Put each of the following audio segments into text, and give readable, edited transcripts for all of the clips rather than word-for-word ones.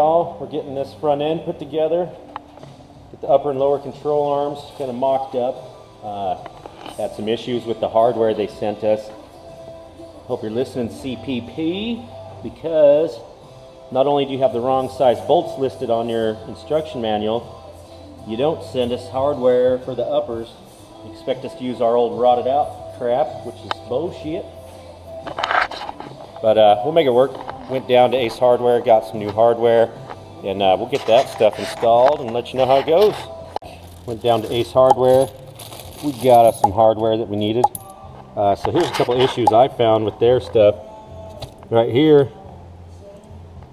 y'all. We're getting this front end put together. Get the upper and lower control arms kind of mocked up. Had some issues with the hardware they sent us. Hope you're listening, CPP, because not only do you have the wrong size bolts listed on your instruction manual, you don't send us hardware for the uppers. You expect us to use our old rotted out crap, which is bullshit. But we'll make it work. Went down to Ace Hardware, got some new hardware, and we'll get that stuff installed and let you know how it goes. Went down to Ace Hardware. We got us some hardware that we needed. So here's a couple issues I found with their stuff. Right here,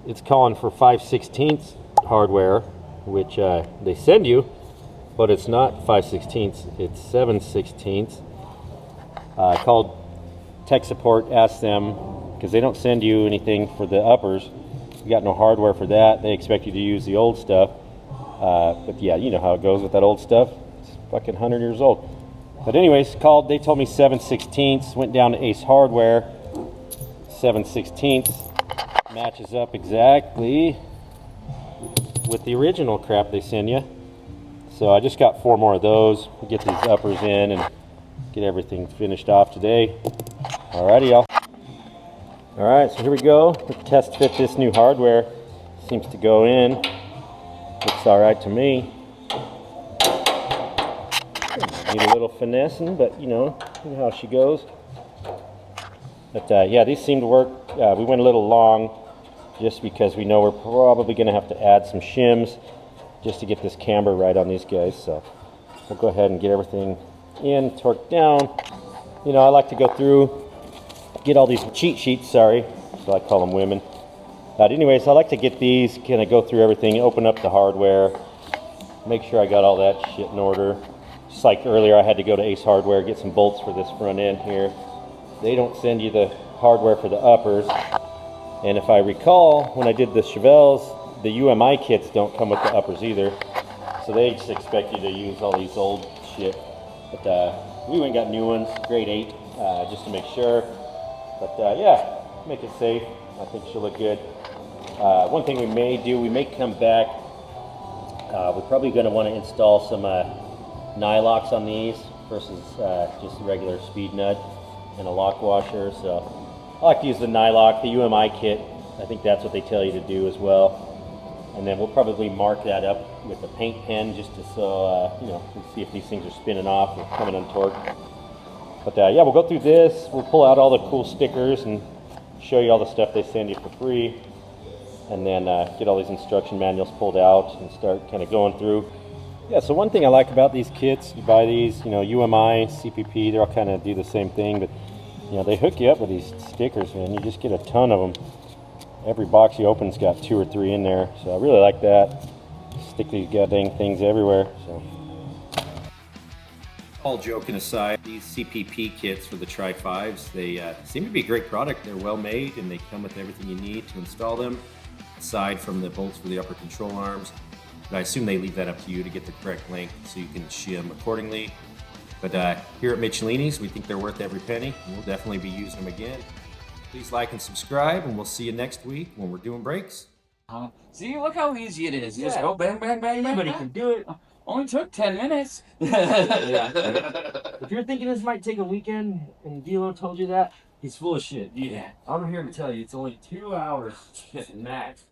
it's calling for 5/16 hardware, which they send you, but it's not 5/16, it's 7/16. I called tech support, asked them, because they don't send you anything for the uppers. You got no hardware for that. They expect you to use the old stuff. But yeah, you know how it goes with that old stuff. It's fucking 100 years old. But anyways, called, they told me 7/16. Went down to Ace Hardware. 7/16 matches up exactly with the original crap they send you. So I just got 4 more of those. We'll get these uppers in and get everything finished off today. Alrighty, y'all. Alright, so here we go. Let's test fit this new hardware. Seems to go in. Looks alright to me. Need a little finessing, but you know how she goes. But yeah, these seem to work. We went a little long just because we know we're probably going to have to add some shims just to get this camber right on these guys. So we'll go ahead and get everything in, torqued down. You know, I like to go through, get all these cheat sheets, sorry, so I call them women. But anyways, I like to get these, kind of go through everything, open up the hardware, make sure I got all that shit in order. Just like earlier, I had to go to Ace Hardware, get some bolts for this front end here. They don't send you the hardware for the uppers. And if I recall, when I did the Chevelles, the UMI kits don't come with the uppers either. So they just expect you to use all these old shit. But we went and got new ones, grade 8, just to make sure. But yeah, make it safe. I think she'll look good. One thing we may do, we may come back. We're probably going to want to install some nylocks on these versus just a regular speed nut and a lock washer. So I like to use the nylock, the UMI kit. I think that's what they tell you to do as well. And then we'll probably mark that up with a paint pen just to you know, we'll see if these things are spinning off or coming untorqued. But yeah, we'll go through this. We'll pull out all the cool stickers and show you all the stuff they send you for free. And then get all these instruction manuals pulled out and start kind of going through. Yeah, so one thing I like about these kits, you buy these, you know, UMI, CPP, they all kind of do the same thing, but you know, they hook you up with these stickers, man. You just get a ton of them. Every box you open's got 2 or 3 in there, so I really like that. Stick these goddamn things everywhere. So, all joking aside, these CPP kits for the Tri-5s, they seem to be a great product. They're well made and they come with everything you need to install them, aside from the bolts for the upper control arms. But I assume they leave that up to you to get the correct length so you can shim accordingly. But here at Michelini's, we think they're worth every penny, and we'll definitely be using them again. Please like and subscribe, and we'll see you next week when we're doing brakes. See, look how easy it is. You just go bang, bang, bang, bang. Anybody can do it. Only took 10 minutes. Yeah. If you're thinking this might take a weekend and Dilo told you that, he's full of shit. Yeah. I'm here to tell you it's only 2 hours max.